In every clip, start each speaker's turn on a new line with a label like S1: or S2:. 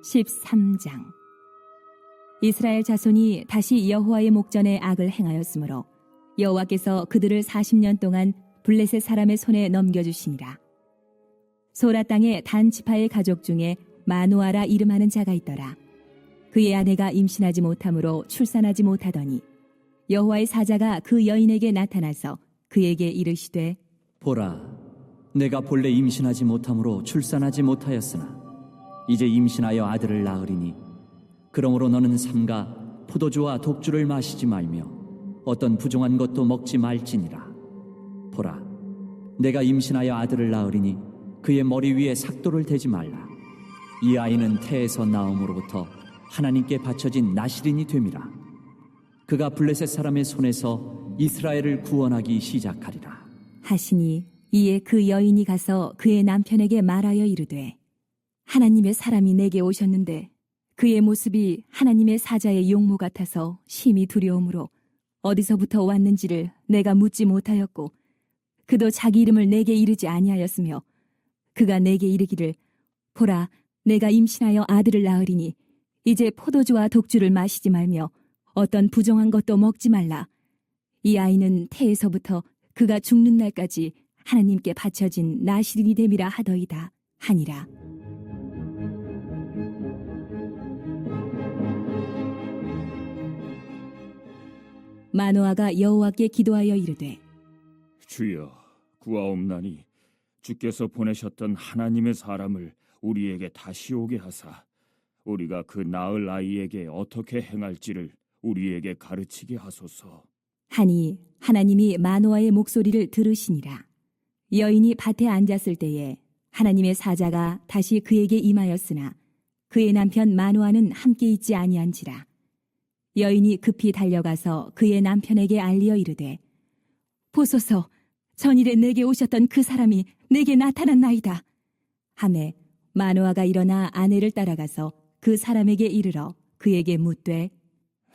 S1: 13장. 이스라엘 자손이 다시 여호와의 목전에 악을 행하였으므로 여호와께서 그들을 40년 동안 블레셋 사람의 손에 넘겨주시니라. 소라 땅의 단 지파의 가족 중에 마누아라 이름하는 자가 있더라. 그의 아내가 임신하지 못하므로 출산하지 못하더니 여호와의 사자가 그 여인에게 나타나서 그에게 이르시되,
S2: 보라, 내가 본래 임신하지 못함으로 출산하지 못하였으나 이제 임신하여 아들을 낳으리니 그러므로 너는 삼가 포도주와 독주를 마시지 말며 어떤 부정한 것도 먹지 말지니라. 보라, 내가 임신하여 아들을 낳으리니 그의 머리 위에 삭도를 대지 말라. 이 아이는 태에서 나옴으로부터 하나님께 바쳐진 나실인이 됨이라. 그가 블레셋 사람의 손에서 이스라엘을 구원하기 시작하리라
S1: 하시니 이에 그 여인이 가서 그의 남편에게 말하여 이르되, 하나님의 사람이 내게 오셨는데 그의 모습이 하나님의 사자의 용모 같아서 심히 두려움으로 어디서부터 왔는지를 내가 묻지 못하였고 그도 자기 이름을 내게 이르지 아니하였으며 그가 내게 이르기를, 보라, 내가 임신하여 아들을 낳으리니 이제 포도주와 독주를 마시지 말며 어떤 부정한 것도 먹지 말라. 이 아이는 태에서부터 그가 죽는 날까지 하나님께 바쳐진 나실인이 됨이라 하더이다 하니라. 마노아가 여호와께 기도하여 이르되,
S3: 주여, 구하옵나니 주께서 보내셨던 하나님의 사람을 우리에게 다시 오게 하사 우리가 그 낳을 아이에게 어떻게 행할지를 우리에게 가르치게 하소서.
S1: 하니 하나님이 마노아의 목소리를 들으시니라. 여인이 밭에 앉았을 때에 하나님의 사자가 다시 그에게 임하였으나 그의 남편 마노아는 함께 있지 아니한지라. 여인이 급히 달려가서 그의 남편에게 알리어 이르되, 보소서, 전일에 내게 오셨던 그 사람이 내게 나타났나이다 하매 마노아가 일어나 아내를 따라가서 그 사람에게 이르러 그에게 묻되,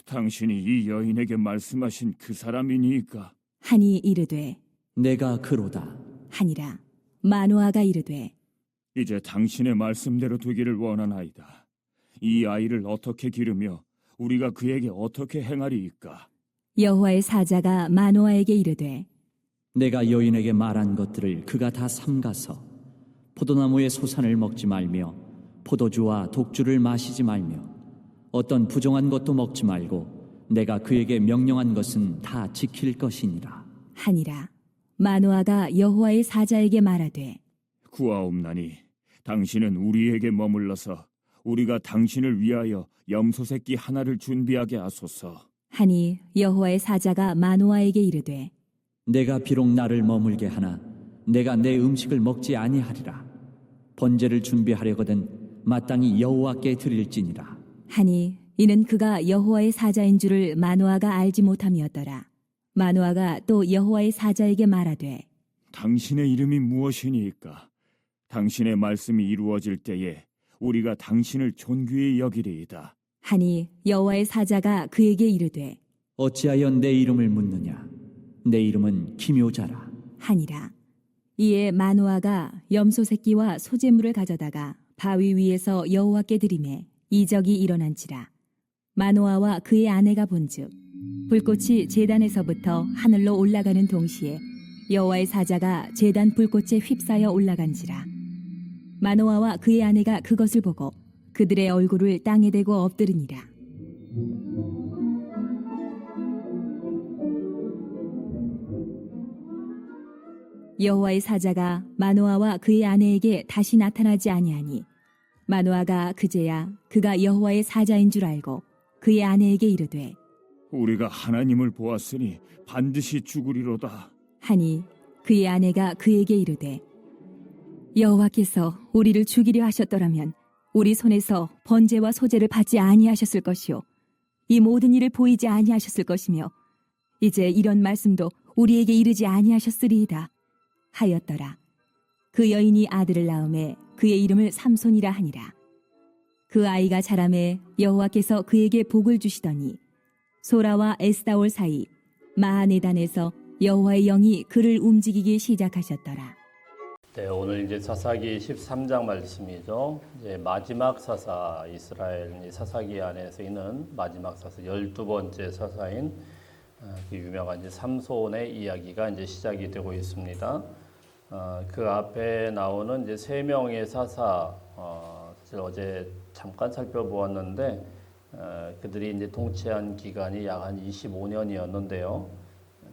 S3: 당신이 이 여인에게 말씀하신 그 사람이니까?
S1: 하니 이르되,
S2: 내가 그로다
S1: 하니라. 마노아가 이르되,
S3: 이제 당신의 말씀대로 되기를 원하나이다. 이 아이를 어떻게 기르며 우리가 그에게 어떻게 행하리이까?
S1: 여호와의 사자가 마노아에게 이르되,
S2: 내가 여인에게 말한 것들을 그가 다 삼가서 포도나무의 소산을 먹지 말며 포도주와 독주를 마시지 말며 어떤 부정한 것도 먹지 말고 내가 그에게 명령한 것은 다 지킬 것이니라
S1: 하니라. 마노아가 여호와의 사자에게 말하되,
S3: 구하옵나니 당신은 우리에게 머물러서 우리가 당신을 위하여 염소 새끼 하나를 준비하게 하소서.
S1: 하니 여호와의 사자가 마노아에게 이르되,
S2: 내가 비록 나를 머물게 하나 내가 내 음식을 먹지 아니하리라. 번제를 준비하려거든 마땅히 여호와께 드릴지니라
S1: 하니 이는 그가 여호와의 사자인 줄을 마노아가 알지 못함이었더라. 마노아가 또 여호와의 사자에게 말하되,
S3: 당신의 이름이 무엇이니까? 당신의 말씀이 이루어질 때에 우리가 당신을 존귀히 여기리이다.
S1: 하니 여호와의 사자가 그에게 이르되,
S2: 어찌하여 내 이름을 묻느냐? 내 이름은 기묘자라
S1: 하니라. 이에 마노아가 염소 새끼와 소재물을 가져다가 바위 위에서 여호와께 드리매 이적이 일어난지라. 마노아와 그의 아내가 본즉 불꽃이 제단에서부터 하늘로 올라가는 동시에 여호와의 사자가 제단 불꽃에 휩싸여 올라간지라. 마노아와 그의 아내가 그것을 보고 그들의 얼굴을 땅에 대고 엎드리니라. 여호와의 사자가 마노아와 그의 아내에게 다시 나타나지 아니하니 마노아가 그제야 그가 여호와의 사자인 줄 알고 그의 아내에게 이르되,
S3: 우리가 하나님을 보았으니 반드시 죽으리로다.
S1: 하니 그의 아내가 그에게 이르되, 여호와께서 우리를 죽이려 하셨더라면 우리 손에서 번제와 소제를 받지 아니하셨을 것이요 이 모든 일을 보이지 아니하셨을 것이며 이제 이런 말씀도 우리에게 이르지 아니하셨으리이다 하였더라. 그 여인이 아들을 낳음에 그의 이름을 삼손이라 하니라. 그 아이가 자라매 여호와께서 그에게 복을 주시더니 소라와 에스다올 사이 마하네단에서 여호와의 영이 그를 움직이기 시작하셨더라.
S4: 네, 오늘 이제 사사기 13장 말씀이죠. 이제 마지막 사사, 이스라엘 사사기 안에서 있는 마지막 사사, 12번째 사사인 그 유명한 이제 삼손의 이야기가 이제 시작이 되고 있습니다. 그 앞에 나오는 이제 세 명의 사사, 사실 어제 잠깐 살펴보았는데 그들이 이제 통치한 기간이 약 한 25년이었는데요.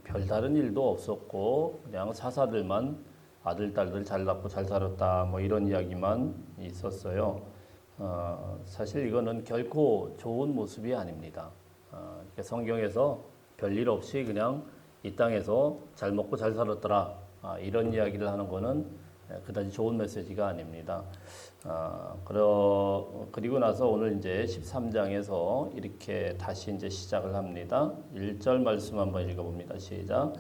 S4: 별다른 일도 없었고 그냥 사사들만 아들, 딸들 잘 낳고 잘 살았다 뭐 이런 이야기만 있었어요. 사실 이거는 결코 좋은 모습이 아닙니다. 성경에서 별일 없이 그냥 이 땅에서 잘 먹고 잘 살았더라 이런 이야기를 하는 거는 그다지 좋은 메시지가 아닙니다. 그리고 나서 오늘 이제 13장에서 이렇게 다시 이제 시작을 합니다. 1절 말씀 한번 읽어봅니다. 시작.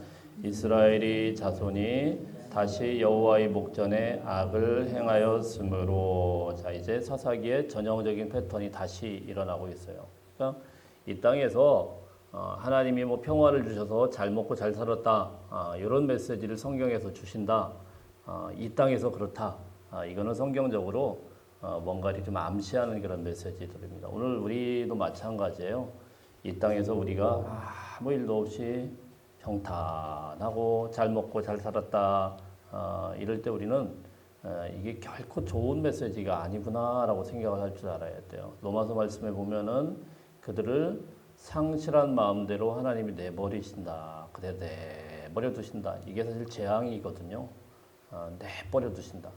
S4: 이스라엘이 자손이 다시 여호와의 목전에 악을 행하였으므로. 자, 이제 사사기의 전형적인 패턴이 다시 일어나고 있어요. 그러니까 이 땅에서 하나님이 뭐 평화를 주셔서 잘 먹고 잘 살았다 이런 메시지를 성경에서 주신다. 이 땅에서 그렇다. 이거는 성경적으로 뭔가를 좀 암시하는 그런 메시지들입니다. 오늘 우리도 마찬가지예요. 이 땅에서 우리가 아무 일도 없이 평탄하고 잘 먹고 잘 살았다 이럴 때 우리는 이게 결코 좋은 메시지가 아니구나라고 생각을 할 줄 알아야 돼요. 로마서 말씀에 보면은 그들을 상실한 마음대로 하나님이 내버리신다. 그대로 내버려 두신다. 이게 사실 재앙이거든요. 내버려 두신다.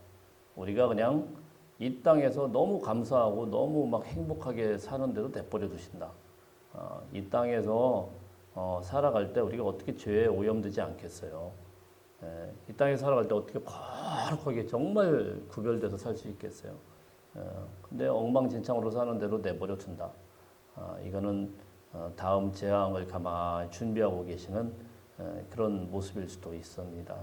S4: 우리가 그냥 이 땅에서 너무 감사하고 너무 막 행복하게 사는데도 내버려 두신다. 이 땅에서 살아갈 때 우리가 어떻게 죄에 오염되지 않겠어요? 이 땅에 살아갈 때 어떻게 거룩하게 정말 구별돼서 살 수 있겠어요? 근데 엉망진창으로 사는 대로 내버려 둔다. 이거는 다음 재앙을 가만히 준비하고 계시는 그런 모습일 수도 있습니다.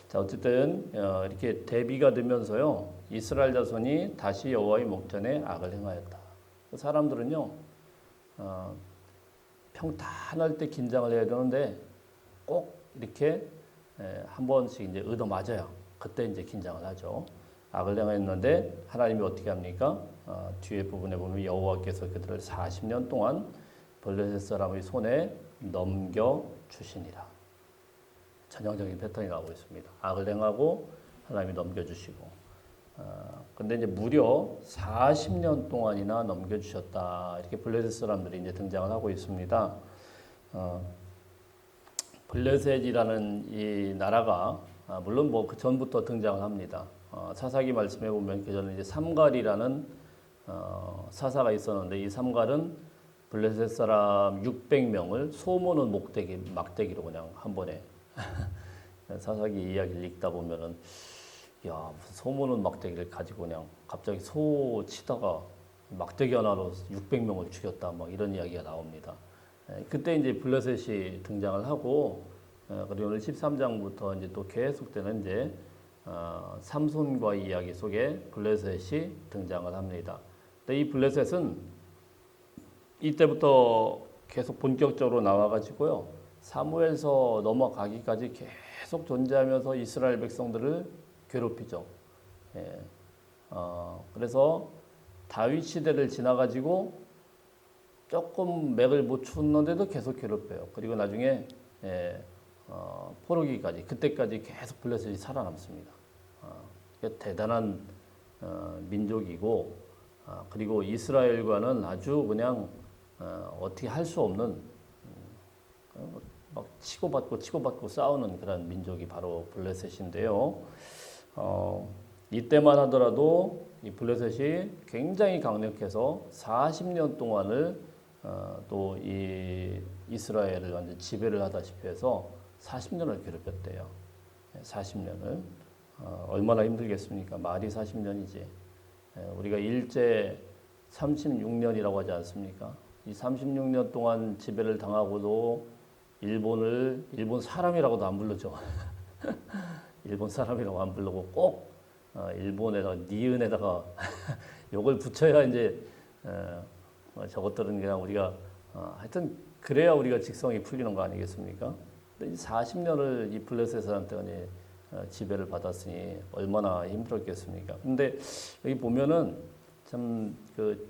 S4: 자, 어쨌든 이렇게 대비가 되면서요, 이스라엘 자손이 다시 여호와의 목전에 악을 행하였다. 사람들은요, 평탄할 때 긴장을 해야 되는데 꼭 이렇게 한 번씩 이제 얻어 맞아요. 그때 이제 긴장을 하죠. 악을 행하였는데 하나님이 어떻게 합니까? 뒤에 부분에 보면 여호와께서 그들을 40년 동안 블레셋 사람의 손에 넘겨 주시니라. 전형적인 패턴이 나오고 있습니다. 악을 행하고 하나님이 넘겨 주시고. 근데 이제 무려 40년 동안이나 넘겨 주셨다. 이렇게 블레셋 사람들이 이제 등장을 하고 있습니다. 블레셋이라는 이 나라가 물론 뭐 그 전부터 등장을 합니다. 사사기 말씀해 보면 그 전에 이제 삼갈이라는 사사가 있었는데 이 삼갈은 블레셋 사람 600명을 소모는 막대기로 그냥 한 번에 사사기 이야기를 읽다 보면은 야 무슨 소모는 막대기를 가지고 그냥 갑자기 소 치다가 막대기 하나로 600명을 죽였다 막 이런 이야기가 나옵니다. 그때 이제 블레셋이 등장을 하고 그리고 오늘 13장부터 이제 또 계속되는 이제 삼손과의 이야기 속에 블레셋이 등장을 합니다. 근데 이 블레셋은 이때부터 계속 본격적으로 나와가지고요. 사무엘서 넘어가기까지 계속 존재하면서 이스라엘 백성들을 괴롭히죠. 그래서 다윗 시대를 지나가지고 조금 맥을 못 췄는데도 계속 괴롭혀요. 그리고 나중에 포로기까지 그때까지 계속 블레셋이 살아남습니다. 대단한 민족이고 그리고 이스라엘과는 아주 그냥 어떻게 할 수 없는 막 치고받고 싸우는 그런 민족이 바로 블레셋인데요. 이때만 하더라도 이 블레셋이 굉장히 강력해서 40년 동안을 또 이 이스라엘을 완전 지배를 하다시피 해서 40년을 괴롭혔대요. 40년을 얼마나 힘들겠습니까? 말이 40년이지. 우리가 일제 36년이라고 하지 않습니까? 이 36년 동안 지배를 당하고도 일본 사람이라고도 안 부르죠. 일본 사람이라고 안 부르고 꼭 일본에다가 니은에다가 요걸 붙여야 이제 저것들은 그냥 우리가 하여튼 그래야 우리가 직성이 풀리는 거 아니겠습니까? 근데 40년을 이 블레셋 사람한테 지배를 받았으니 얼마나 힘들었겠습니까? 근데 여기 보면은 참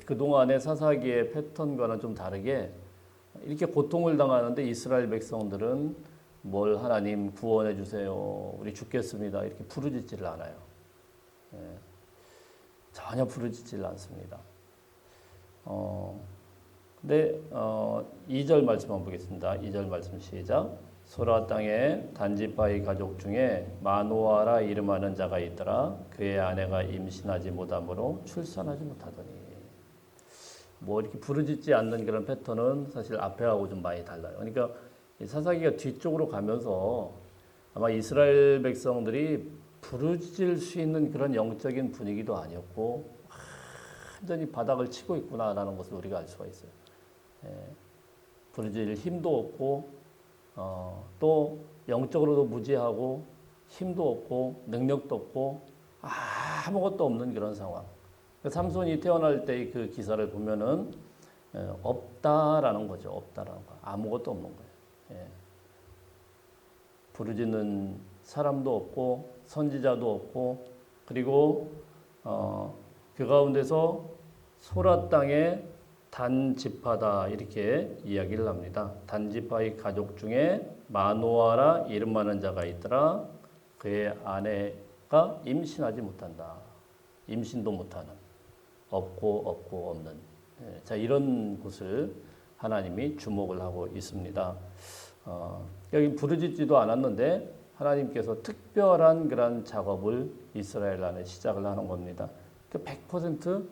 S4: 그동안의 사사기의 패턴과는 좀 다르게 이렇게 고통을 당하는데 이스라엘 백성들은 뭘 하나님 구원해 주세요. 우리 죽겠습니다. 이렇게 부르짖지를 않아요. 예, 전혀 부르짖지를 않습니다. 근데 2절 말씀 한번 보겠습니다. 2절 말씀 시작. 소라 땅에 단지파의 가족 중에 마노아라 이름하는 자가 있더라. 그의 아내가 임신하지 못하므로 출산하지 못하더니. 뭐 이렇게 부르짖지 않는 그런 패턴은 사실 앞에하고 좀 많이 달라요. 그러니까 이 사사기가 뒤쪽으로 가면서 아마 이스라엘 백성들이 부르짖을 수 있는 그런 영적인 분위기도 아니었고 완전히 바닥을 치고 있구나라는 것을 우리가 알 수가 있어요. 예, 부르짖을 힘도 없고 또 영적으로도 무지하고 힘도 없고 능력도 없고 아무것도 없는 그런 상황. 삼손이 태어날 때의 그 기사를 보면은 없다라는 거죠. 없다라는 거. 아무것도 없는 거예요. 예. 부르짖는 사람도 없고 선지자도 없고 그리고 그 가운데서 소라 땅에 단지파다 이렇게 이야기를 합니다. 단지파의 가족 중에 마노아라 이름 많은 자가 있더라. 그의 아내가 임신하지 못한다. 임신도 못하는 없고 없는 자 이런 곳을 하나님이 주목을 하고 있습니다. 여기 부르짖지도 않았는데 하나님께서 특별한 그런 작업을 이스라엘 안에 시작을 하는 겁니다. 100%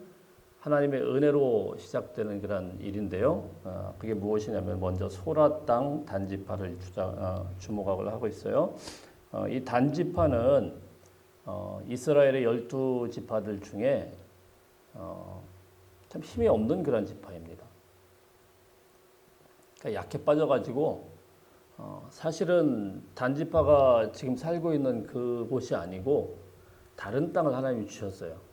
S4: 하나님의 은혜로 시작되는 그런 일인데요. 그게 무엇이냐면 먼저 소라 땅 단지파를 주목을 하고 있어요. 이 단지파는 이스라엘의 12지파들 중에 참 힘이 없는 그런 지파입니다. 그러니까 약해 빠져가지고 사실은 단지파가 지금 살고 있는 그곳이 아니고 다른 땅을 하나님이 주셨어요.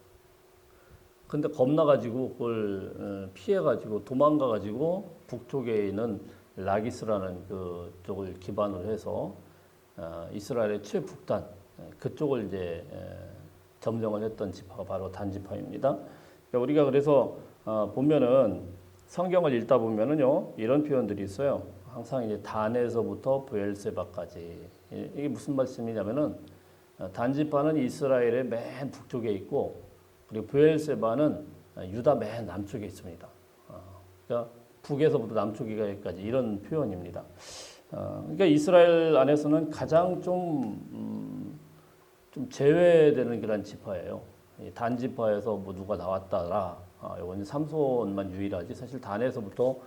S4: 근데 겁나가지고 그걸 피해가지고 도망가가지고 북쪽에 있는 라기스라는 그 쪽을 기반으로 해서 이스라엘의 최북단 그쪽을 이제 점령을 했던 지파가 바로 단지파입니다. 그러니까 우리가 그래서 보면은 성경을 읽다 보면은요 이런 표현들이 있어요. 항상 이제 단에서부터 브엘세바까지 이게 무슨 말씀이냐면은 단지파는 이스라엘의 맨 북쪽에 있고 그리고 브엘세바는 유다 맨 남쪽에 있습니다. 그러니까 북에서부터 남쪽에까지 이런 표현입니다. 그러니까 이스라엘 안에서는 가장 좀 제외되는 그런 지파예요. 단지파에서 뭐 누가 나왔다라 이건 삼손만 유일하지 사실 단에서부터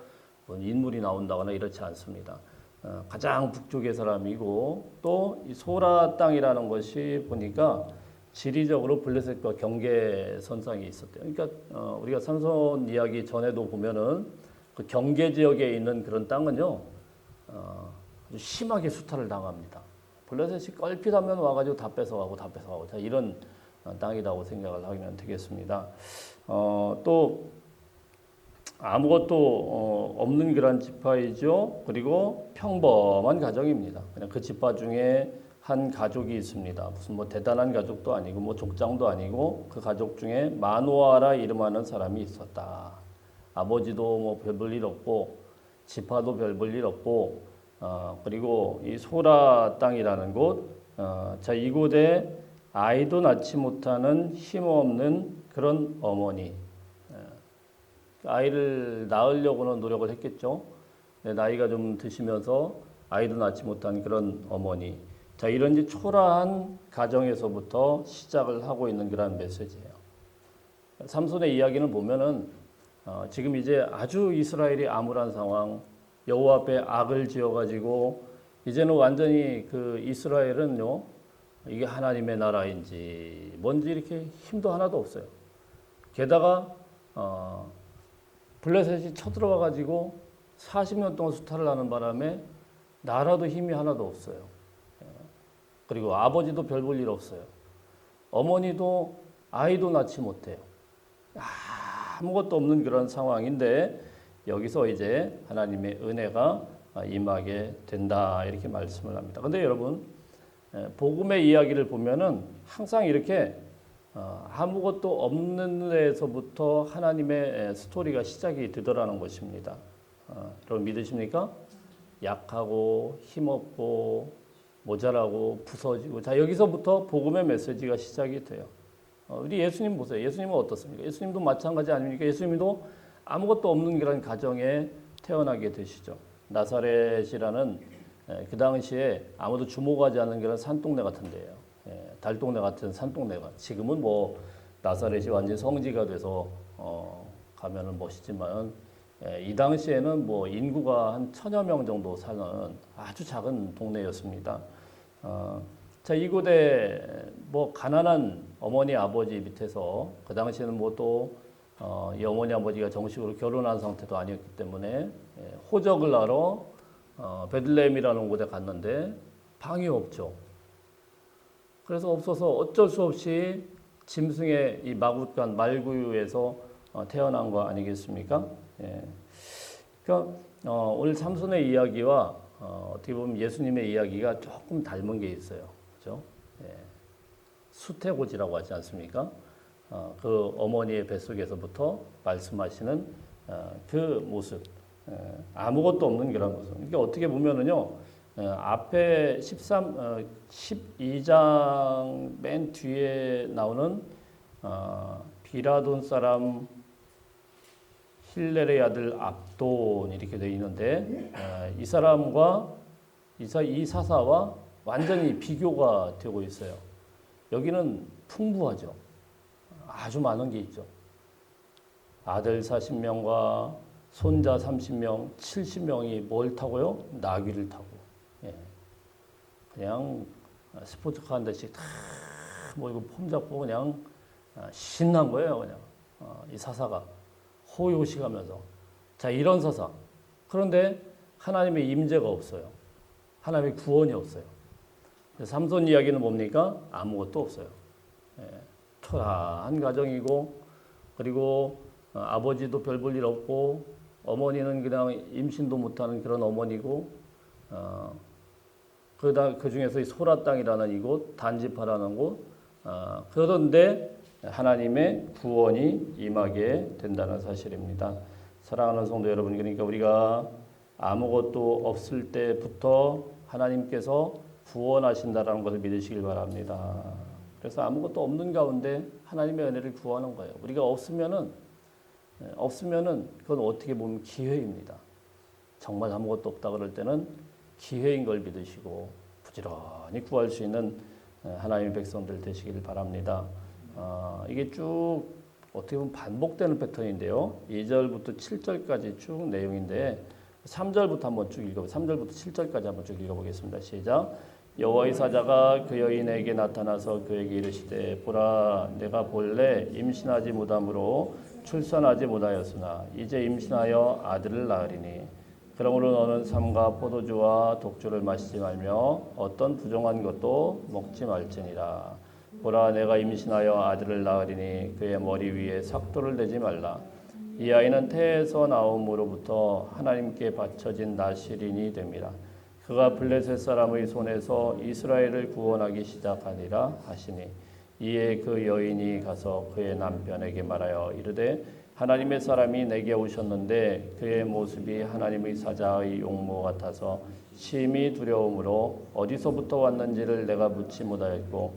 S4: 인물이 나온다거나 이렇지 않습니다. 가장 북쪽의 사람이고 또 이 소라 땅이라는 것이 보니까 지리적으로 블레셋과 경계선상에 있었대요. 그러니까 우리가 삼손 이야기 전에도 보면은 그 경계 지역에 있는 그런 땅은요 아주 심하게 수탈을 당합니다. 블레셋이 껄핏하면 와가지고 다 뺏어가고 자 이런 땅이라고 생각을 하면 되겠습니다. 또 아무것도 없는 그런 지파이죠. 그리고 평범한 가정입니다. 그냥 그 지파 중에 한 가족이 있습니다. 무슨 뭐 대단한 가족도 아니고 뭐 족장도 아니고 그 가족 중에 마노아라 이름하는 사람이 있었다. 아버지도 뭐 별 볼 일 없고 지파도 별 볼 일 없고 그리고 이 소라 땅이라는 곳, 자 이곳에 아이도 낳지 못하는 힘없는 그런 어머니, 아이를 낳으려고는 노력을 했겠죠. 나이가 좀 드시면서 아이도 낳지 못한 그런 어머니. 자, 이런 이제 초라한 가정에서부터 시작을 하고 있는 그런 메시지예요. 삼손의 이야기는 보면은 지금 이제 아주 이스라엘이 암울한 상황, 여호와 앞에 악을 지어가지고 이제는 완전히 그 이스라엘은요 이게 하나님의 나라인지 뭔지 이렇게 힘도 하나도 없어요. 게다가 블레셋이 쳐들어와가지고 40년 동안 수탈을 하는 바람에 나라도 힘이 하나도 없어요. 그리고 아버지도 별 볼 일 없어요. 어머니도 아이도 낳지 못해요. 아무것도 없는 그런 상황인데 여기서 이제 하나님의 은혜가 임하게 된다 이렇게 말씀을 합니다. 근데 여러분 복음의 이야기를 보면은 항상 이렇게 아무것도 없는 데에서부터 하나님의 스토리가 시작이 되더라는 것입니다. 여러분 믿으십니까? 약하고 힘없고 모자라고 부서지고 자 여기서부터 복음의 메시지가 시작이 돼요. 우리 예수님 보세요. 예수님은 어떻습니까? 예수님도 마찬가지 아닙니까? 예수님도 아무것도 없는 그런 가정에 태어나게 되시죠. 나사렛이라는 그 당시에 아무도 주목하지 않는 그런 산동네 같은 데예요. 달동네 같은 산동네가. 지금은 뭐 나사렛이 완전 성지가 돼서 가면은 멋있지만 이 당시에는 뭐 인구가 한 1000여 명 정도 사는 아주 작은 동네였습니다. 자 이곳에 뭐 가난한 어머니 아버지 밑에서 그 당시에는 뭐 또 이 어머니 아버지가 정식으로 결혼한 상태도 아니었기 때문에 호적을 하러 베들레헴이라는 곳에 갔는데 방이 없죠. 그래서 없어서 어쩔 수 없이 짐승의 이 마굿간 말구유에서 태어난 거 아니겠습니까? 예. 그러니까 오늘 삼손의 이야기와 어떻게 보면 예수님의 이야기가 조금 닮은 게 있어요. 그렇죠? 예. 수태고지라고 하지 않습니까? 그 어머니의 뱃속에서부터 말씀하시는 그 모습. 아무것도 없는 그런 모습. 이게 어떻게 보면은요, 앞에 12장 맨 뒤에 나오는 비라돈 사람 힐렐의 아들 압돈 이렇게 되어 있는데 이 사람과 이 사사와 완전히 비교가 되고 있어요. 여기는 풍부하죠. 아주 많은 게 있죠. 아들 40명과 손자 30명, 70명이 뭘 타고요? 나귀를 타고. 예. 그냥 스포츠카 한 대씩 다 몰고 폼 잡고 그냥 신난 거예요. 그냥 이 사사가 호요시가면서. 자 이런 사사. 그런데 하나님의 임재가 없어요. 하나님의 구원이 없어요. 삼손 이야기는 뭡니까? 아무것도 없어요. 예. 초라한 가정이고 그리고 아버지도 별 볼 일 없고 어머니는 그냥 임신도 못하는 그런 어머니고 그 중에서 이 소라 땅이라는 이곳 단지파라는 곳 그런데 하나님의 구원이 임하게 된다는 사실입니다. 사랑하는 성도 여러분, 그러니까 우리가 아무것도 없을 때부터 하나님께서 구원하신다라는 것을 믿으시길 바랍니다. 그래서 아무것도 없는 가운데 하나님의 은혜를 구하는 거예요. 우리가 없으면은 그건 어떻게 보면 기회입니다. 정말 아무것도 없다 그럴 때는 기회인 걸 믿으시고 부지런히 구할 수 있는 하나님의 백성들 되시길 바랍니다. 이게 쭉 어떻게 보면 반복되는 패턴인데요. 2절부터 7절까지 쭉 내용인데 3절부터 한번 쭉 읽어보겠습니다. 3절부터 7절까지 한번 쭉 읽어보겠습니다. 시작. 여호와의 사자가 그 여인에게 나타나서 그에게 이르시되 보라 내가 본래 임신하지 못함으로 출산하지 못하였으나 이제 임신하여 아들을 낳으리니 그러므로 너는 삼가 포도주와 독주를 마시지 말며 어떤 부정한 것도 먹지 말지니라. 보라 내가 임신하여 아들을 낳으리니 그의 머리 위에 삭도를 대지 말라. 이 아이는 태에서 나옴으로부터 하나님께 바쳐진 나실인이 됩니다. 그가 블레셋 사람의 손에서 이스라엘을 구원하기 시작하니라 하시니 이에 그 여인이 가서 그의 남편에게 말하여 이르되 하나님의 사람이 내게 오셨는데 그의 모습이 하나님의 사자의 용모 같아서 심히 두려움으로 어디서부터 왔는지를 내가 묻지 못하였고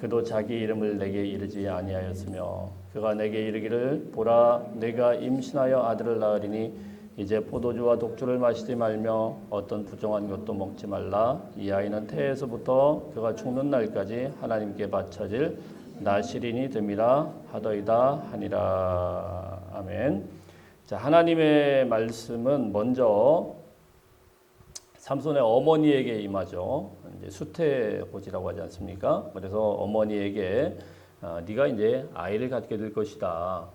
S4: 그도 자기 이름을 내게 이르지 아니하였으며 그가 내게 이르기를 보라 내가 임신하여 아들을 낳으리니 이제 포도주와 독주를 마시지 말며 어떤 부정한 것도 먹지 말라. 이 아이는 태에서부터 그가 죽는 날까지 하나님께 바쳐질 나실인이 됨이라 하더이다 하니라. 아멘. 자, 하나님의 말씀은 먼저 삼손의 어머니에게 임하죠. 이제 수태고지라고 하지 않습니까? 그래서 어머니에게 네가 이제 아이를 갖게 될 것이다.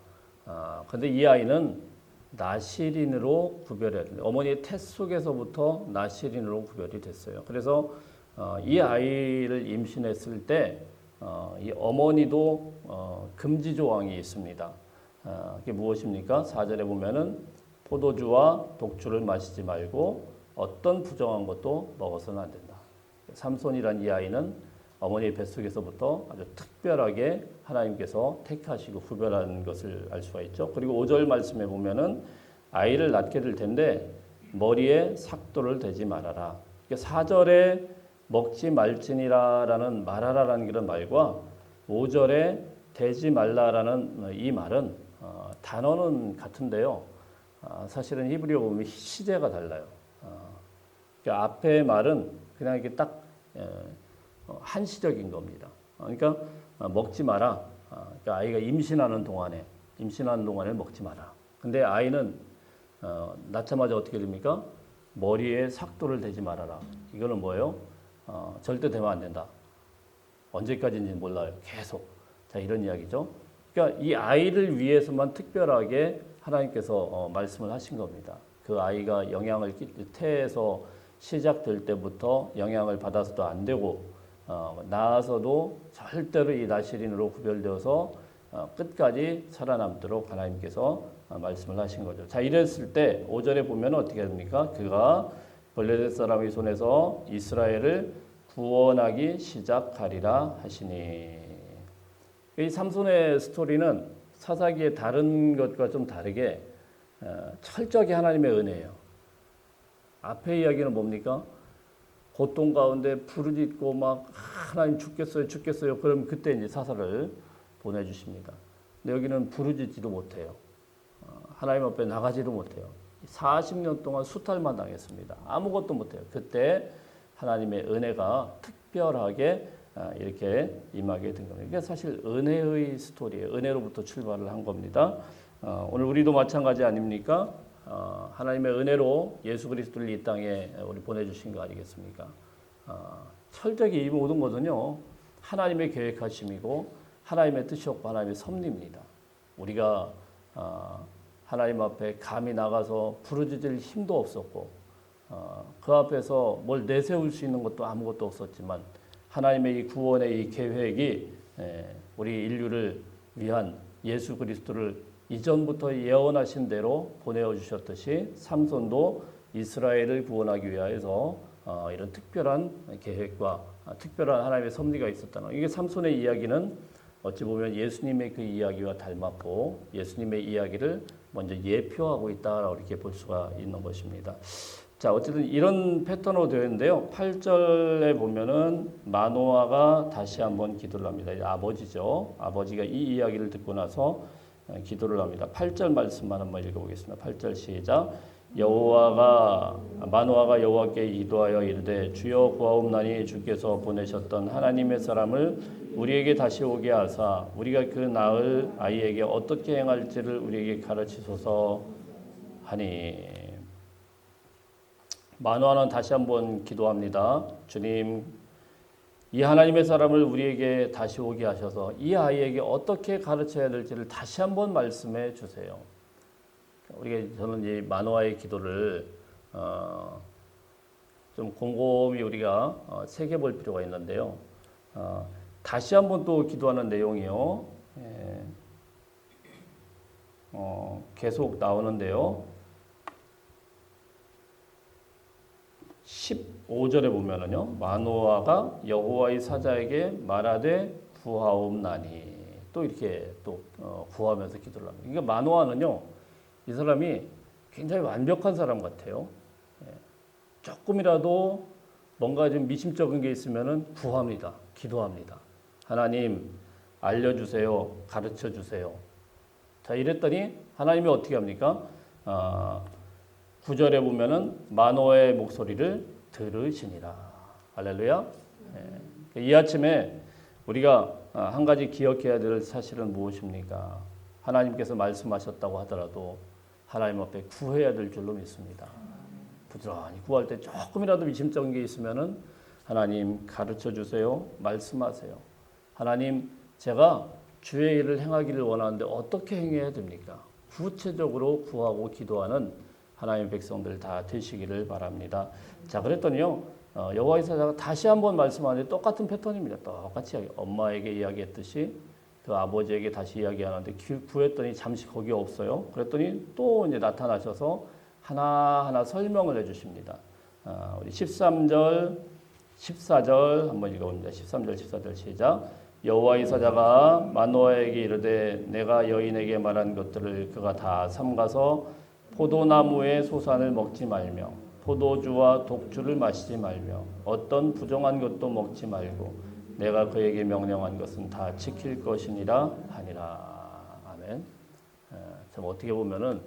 S4: 근데 이 아이는 나실인으로 구별해야 됩니다. 어머니의 태 속에서부터 나실인으로 구별이 됐어요. 그래서 이 아이를 임신했을 때 이 어머니도 금지 조항이 있습니다. 그게 무엇입니까? 4절에 보면은 포도주와 독주를 마시지 말고 어떤 부정한 것도 먹어서는 안 된다. 삼손이란 이 아이는 어머니의 뱃속에서부터 아주 특별하게 하나님께서 택하시고 구별한 것을 알 수가 있죠. 그리고 5절 말씀에 보면은 아이를 낳게 될 텐데 머리에 삭도를 대지 말아라. 4절에 먹지 말지니라라는 말하라라는 그런 말과 5절에 대지 말라라는 이 말은 단어는 같은데요. 사실은 히브리어 보면 시제가 달라요. 그러니까 앞에 말은 그냥 이렇게 딱 한시적인 겁니다. 그러니까 먹지 마라. 그러니까 아이가 임신하는 동안에 먹지 마라. 근데 아이는 낳자마자 어떻게 됩니까? 머리에 삭도를 대지 말아라. 이거는 뭐예요? 절대 대면 안 된다. 언제까지인지 몰라요. 계속. 자, 이런 이야기죠. 그러니까 이 아이를 위해서만 특별하게 하나님께서 말씀을 하신 겁니다. 그 아이가 영향을 태에서 시작될 때부터 영향을 받아서도 안 되고 나아서도 절대로 이 나실인으로 구별되어서 끝까지 살아남도록 하나님께서 말씀을 하신 거죠. 자, 이랬을 때 5절에 보면 어떻게 됩니까? 그가 블레셋 사람의 손에서 이스라엘을 구원하기 시작하리라 하시니. 이 삼손의 스토리는 사사기의 다른 것과 좀 다르게 철저하게 하나님의 은혜예요. 앞에 이야기는 뭡니까? 고통 가운데 부르짖고 막 하나님 죽겠어요. 그럼 그때 이제 사사를 보내주십니다. 근데 여기는 부르짖지도 못해요. 하나님 앞에 나가지도 못해요. 40년 동안 수탈만 당했습니다. 아무것도 못해요. 그때 하나님의 은혜가 특별하게 이렇게 임하게 된 겁니다. 이게 사실 은혜의 스토리예요. 은혜로부터 출발을 한 겁니다. 오늘 우리도 마찬가지 아닙니까? 하나님의 은혜로 예수 그리스도를 이 땅에 우리 보내주신 거 아니겠습니까? 철저히 이 모든 것은요, 하나님의 계획하심이고 하나님의 뜻이었고 하나님의 섭리입니다. 우리가 하나님 앞에 감히 나가서 부르짖을 힘도 없었고 그 앞에서 뭘 내세울 수 있는 것도 아무것도 없었지만 하나님의 이 구원의 이 계획이 우리 인류를 위한 예수 그리스도를 이전부터 예언하신 대로 보내어 주셨듯이 삼손도 이스라엘을 구원하기 위하여서 이런 특별한 계획과 특별한 하나님의 섭리가 있었다는 이게 삼손의 이야기는 어찌 보면 예수님의 그 이야기와 닮았고 예수님의 이야기를 먼저 예표하고 있다라고 이렇게 볼 수가 있는 것입니다. 자, 어쨌든 이런 패턴으로 되어 있는데요. 8절에 보면은 마노아가 다시 한번 기도를 합니다. 아버지죠. 아버지가 이 이야기를 듣고 나서 기도를 합니다. 8절 말씀만 한번 읽어보겠습니다. 8절 시작. 마노아가 여호와께 기도하여 이르되 주여 구하옵나니 주께서 보내셨던 하나님의 사람을 우리에게 다시 오게 하사 우리가 그 낳을 아이에게 어떻게 행할지를 우리에게 가르치소서 하니. 마노아는 다시 한번 기도합니다. 주님, 이 하나님의 사람을 우리에게 다시 오게 하셔서 이 아이에게 어떻게 가르쳐야 될지를 다시 한번 말씀해 주세요. 저는 이 마노아의 기도를 좀 곰곰이 우리가 새겨볼 필요가 있는데요. 다시 한번 또 기도하는 내용이요. 계속 나오는데요. 15절에 보면은요. 마노아가 여호와의 사자에게 말하되 구하옵나니 또 이렇게 또 구하면서 기도를 합니다. 그러니까 마노아는요. 이 사람이 굉장히 완벽한 사람 같아요. 조금이라도 뭔가 좀 미심쩍은 게 있으면은 구합니다. 기도합니다. 하나님 알려주세요. 가르쳐주세요. 자, 이랬더니 하나님이 어떻게 합니까? 9절에 보면은 마노아의 목소리를 들으시니라. 할렐루야. 이 아침에 우리가 한 가지 기억해야 될 사실은 무엇입니까? 하나님께서 말씀하셨다고 하더라도 하나님 앞에 구해야 될 줄로 믿습니다. 부지런히 구할 때 조금이라도 미심쩍은 게 있으면은 하나님 가르쳐 주세요. 말씀하세요. 하나님, 제가 주의 일을 행하기를 원하는데 어떻게 행해야 됩니까? 구체적으로 구하고 기도하는 하나님의 백성들 다 되시기를 바랍니다. 자, 그랬더니요. 여호와의 사자가 다시 한번 말씀하는데 똑같은 패턴입니다. 똑같이 엄마에게 이야기했듯이 그 아버지에게 다시 이야기하는데 구했더니 잠시 거기 없어요. 그랬더니 또 이제 나타나셔서 하나하나 설명을 해주십니다. 우리 13절, 14절 한번 읽어봅니다. 13절 14절 시작. 여호와의 사자가 마노아에게 이르되 내가 여인에게 말한 것들을 그가 다 삼가서 포도나무의 소산을 먹지 말며 포도주와 독주를 마시지 말며 어떤 부정한 것도 먹지 말고 내가 그에게 명령한 것은 다 지킬 것이니라 하니라. 아멘. 참 어떻게 보면은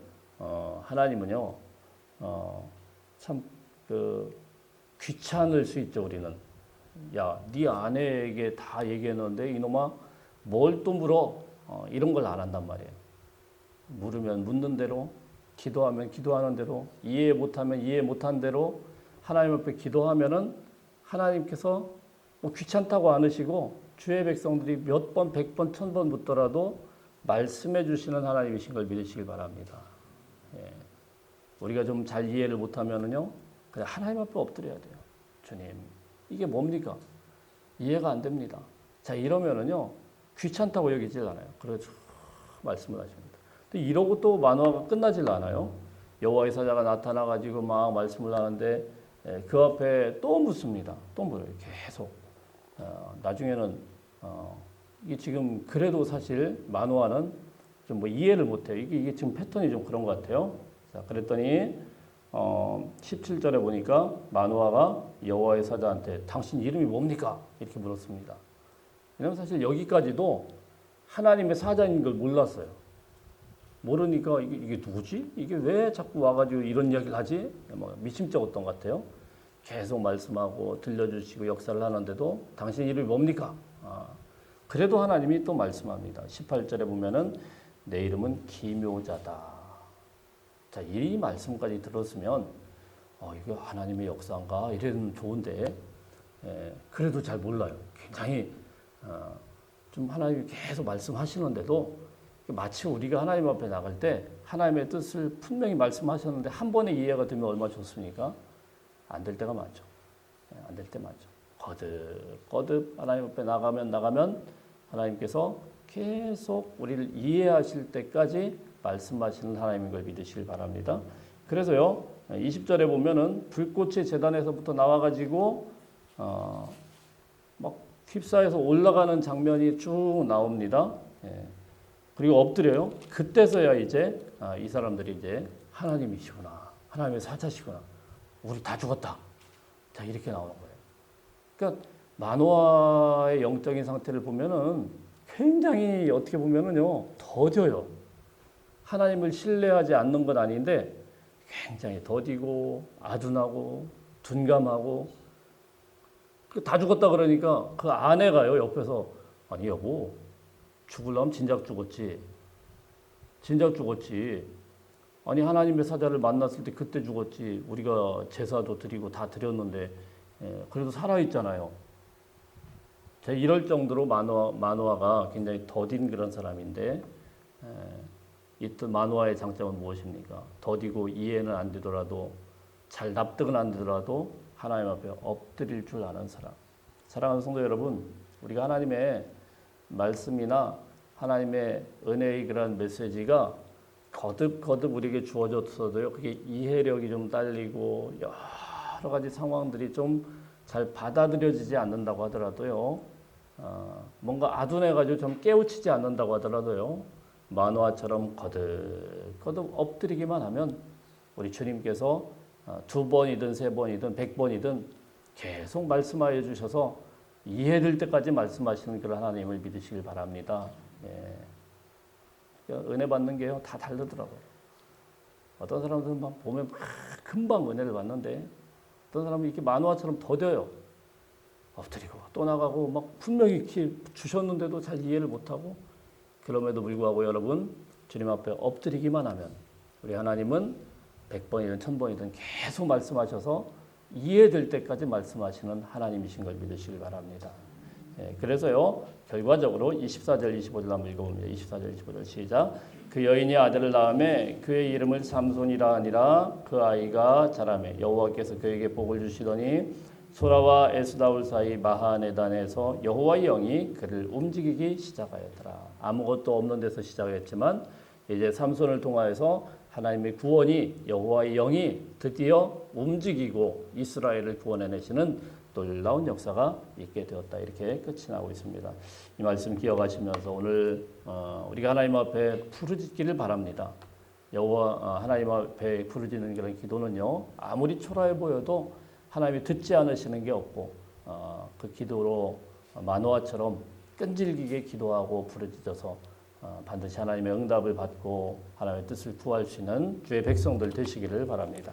S4: 하나님은요 참 귀찮을 수 있죠. 우리는 야, 네 아내에게 다 얘기했는데 이놈아 뭘 또 물어? 이런 걸 안 한단 말이에요. 물으면 묻는 대로, 기도하면 기도하는 대로, 이해 못하면 이해 못한 대로 하나님 앞에 기도하면은 하나님께서 뭐 귀찮다고 안 하시고 주의 백성들이 몇 번, 100번, 1000번 묻더라도 말씀해 주시는 하나님이신 걸 믿으시길 바랍니다. 예. 우리가 좀 잘 이해를 못하면은요, 그냥 하나님 앞에 엎드려야 돼요. 주님, 이게 뭡니까? 이해가 안 됩니다. 자, 이러면은요, 귀찮다고 여기질 않아요. 그래서 말씀을 하십니다. 근데 이러고 또 만화가 끝나질 않아요. 여호와의 사자가 나타나가지고 막 말씀을 하는데 그 앞에 또 묻습니다. 또 물어요. 계속. 나중에는 이게 지금 그래도 사실 만화는 좀 뭐 이해를 못해요. 이게 지금 패턴이 좀 그런 것 같아요. 자, 그랬더니 17절에 보니까 마노아가 여호와의 사자한테 당신 이름이 뭡니까? 이렇게 물었습니다. 왜냐하면 사실 여기까지도 하나님의 사자인 걸 몰랐어요. 모르니까 이게 누구지? 이게 왜 자꾸 와가지고 이런 이야기를 하지? 뭐 미심쩍었던 것 같아요. 계속 말씀하고 들려주시고 역사를 하는데도 당신 이름이 뭡니까? 그래도 하나님이 또 말씀합니다. 18절에 보면은 내 이름은 기묘자다. 자, 이 말씀까지 들었으면 이거 하나님의 역사인가 이래는 좋은데 그래도 잘 몰라요. 굉장히 좀 하나님이 계속 말씀하시는데도 마치 우리가 하나님 앞에 나갈 때 하나님의 뜻을 분명히 말씀하셨는데 한 번에 이해가 되면 얼마나 좋습니까? 안 될 때가 많죠. 안 될 때 많죠. 거듭 하나님 앞에 나가면 하나님께서 계속 우리를 이해하실 때까지 말씀하시는 하나님인 걸 믿으시길 바랍니다. 그래서요, 20절에 보면은 불꽃의 제단에서부터 나와가지고 막 휩싸여서 올라가는 장면이 쭉 나옵니다. 그리고 엎드려요. 그때서야 이제 이 사람들이 이제 하나님이시구나, 하나님의 사자시구나, 우리 다 죽었다. 자, 이렇게 나오는 거예요. 그러니까 마노아의 영적인 상태를 보면은 굉장히 어떻게 보면은요 더뎌요. 하나님을 신뢰하지 않는 건 아닌데 굉장히 더디고 아둔하고 둔감하고 다 죽었다 그러니까 그 아내가요 옆에서 아니 여보 죽으려면 진작 죽었지. 진작 죽었지. 아니 하나님의 사자를 만났을 때 그때 죽었지. 우리가 제사도 드리고 다 드렸는데 그래도 살아있잖아요. 제가 이럴 정도로 마노아가 굉장히 더딘 그런 사람인데 이때 마노아의 장점은 무엇입니까? 더디고 이해는 안 되더라도 잘 납득은 안 되더라도 하나님 앞에 엎드릴 줄 아는 사람. 사랑하는 성도 여러분, 우리가 하나님의 말씀이나 하나님의 은혜의 그런 메시지가 거듭 우리에게 주어졌어도요, 그게 이해력이 좀 딸리고 여러 가지 상황들이 좀 잘 받아들여지지 않는다고 하더라도요, 뭔가 아둔해가지고 좀 깨우치지 않는다고 하더라도요, 마노아처럼 거듭 엎드리기만 하면 우리 주님께서 2번이든 3번이든 100번이든 계속 말씀하여 주셔서 이해될 때까지 말씀하시는 그런 하나님을 믿으시길 바랍니다. 은혜 받는 게요 다 다르더라고요. 어떤 사람들은 막 보면 막 금방 은혜를 받는데 어떤 사람은 이렇게 마노아처럼 더뎌요. 엎드리고 또 나가고 막 분명히 이렇게 주셨는데도 잘 이해를 못하고 그럼에도 불구하고 여러분 주님 앞에 엎드리기만 하면 우리 하나님은 100번이든 1000번이든 계속 말씀하셔서 이해될 때까지 말씀하시는 하나님이신 걸 믿으시길 바랍니다. 그래서요 결과적으로 24절 25절 한번 읽어봅니다. 24절 25절 시작. 그 여인이 아들을 낳음에 그의 이름을 삼손이라 하니라. 그 아이가 자라매 여호와께서 그에게 복을 주시더니 소라와 에스다올 사이 마하네단에서 여호와의 영이 그를 움직이기 시작하였더라. 아무것도 없는 데서 시작했지만 이제 삼손을 통하여서 하나님의 구원이 여호와의 영이 드디어 움직이고 이스라엘을 구원해내시는 놀라운 역사가 있게 되었다. 이렇게 끝이 나고 있습니다. 이 말씀 기억하시면서 오늘 우리가 하나님 앞에 부르짖기를 바랍니다. 여호와 하나님 앞에 부르짖는 그런 기도는요, 아무리 초라해 보여도 하나님이 듣지 않으시는 게 없고 그 기도로 마노아처럼 끈질기게 기도하고 부르짖어서 반드시 하나님의 응답을 받고 하나님의 뜻을 구할 수 있는 주의 백성들 되시기를 바랍니다.